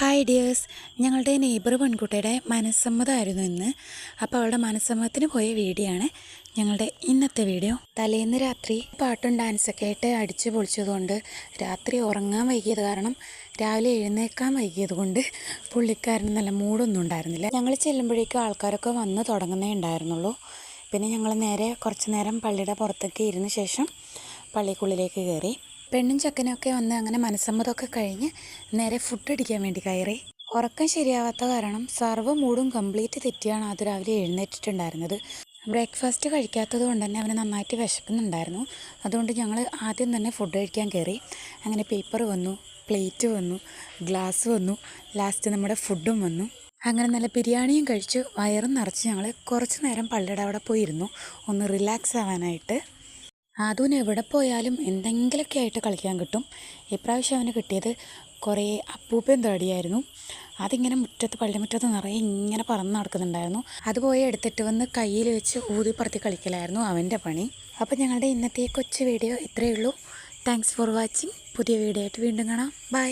Hi dears, ഞങ്ങളുടെ neighbour പെൺകുട്ടിയുടെ മനസ്സമ്മതമായിരുന്നു ഇന്ന്. അപ്പോൾ അവളുടെ മനസ്സമ്മതത്തിന് പോയ വീഡിയോ ആണ് ഞങ്ങളുടെ ഇന്നത്തെ വീഡിയോ. തലേന്ന് രാത്രി പാട്ടും ഡാൻസൊക്കെ ആയിട്ട് അടിച്ചു പൊളിച്ചതുകൊണ്ട് രാത്രി ഉറങ്ങാൻ വൈകിയത് കാരണം രാവിലെ എഴുന്നേൽക്കാൻ വൈകിയത് കൊണ്ട് പുള്ളിക്കാരന് നല്ല മൂടൊന്നും ഉണ്ടായിരുന്നില്ല. ഞങ്ങൾ ചെല്ലുമ്പോഴേക്കും ആൾക്കാരൊക്കെ വന്ന് തുടങ്ങുന്നേ ഉണ്ടായിരുന്നുള്ളൂ. പിന്നെ ഞങ്ങൾ നേരെ കുറച്ച് നേരം പള്ളിയുടെ പുറത്തൊക്കെ ഇരുന്ന ശേഷം പള്ളിക്കുള്ളിലേക്ക് കയറി. പെണ്ണും ചക്കനൊക്കെ വന്ന് അങ്ങനെ മനസ്സമ്മതമൊക്കെ കഴിഞ്ഞ് നേരെ ഫുഡ് അടിക്കാൻ വേണ്ടി കയറി. ഉറക്കം ശരിയാവാത്ത കാരണം സർവ്വ മൂടും കംപ്ലീറ്റ് തെറ്റിയാണ് അത് രാവിലെ എഴുന്നേറ്റിട്ടുണ്ടായിരുന്നത്. ബ്രേക്ക്ഫാസ്റ്റ് കഴിക്കാത്തത് കൊണ്ട് തന്നെ അവന് നന്നായിട്ട് വിശക്കുന്നുണ്ടായിരുന്നു. അതുകൊണ്ട് ഞങ്ങൾ ആദ്യം തന്നെ ഫുഡ് കഴിക്കാൻ കയറി. അങ്ങനെ പേപ്പർ വന്നു, പ്ലേറ്റ് വന്നു, ഗ്ലാസ് വന്നു, ലാസ്റ്റ് നമ്മുടെ ഫുഡും വന്നു. അങ്ങനെ നല്ല ബിരിയാണിയും കഴിച്ചു വയറും നിറച്ച് ഞങ്ങൾ കുറച്ച് നേരം പള്ളിയുടെ അവിടെ പോയിരുന്നു ഒന്ന് റിലാക്സ് ആവാനായിട്ട്. അതും എവിടെ പോയാലും എന്തെങ്കിലുമൊക്കെ ആയിട്ട് കളിക്കാൻ കിട്ടും. ഇപ്രാവശ്യം അവന് കിട്ടിയത് കുറേ അപ്പൂപ്പൻ തടിയായിരുന്നു. അതിങ്ങനെ മുറ്റത്ത് പള്ളിമുറ്റത്ത് നിറയെ ഇങ്ങനെ പറന്ന് നടക്കുന്നുണ്ടായിരുന്നു. അത് പോയി എടുത്തിട്ട് വന്ന് കയ്യിൽ വെച്ച് ഊതിപ്പറത്തി കളിക്കലായിരുന്നു അവൻ്റെ പണി. അപ്പോൾ ഞങ്ങളുടെ ഇന്നത്തെ കൊച്ചു വീഡിയോ ഇത്രയേ ഉള്ളൂ. Thanks for watching. പുതിയ വീഡിയോ ആയിട്ട് വീണ്ടും കാണാം. ബൈ.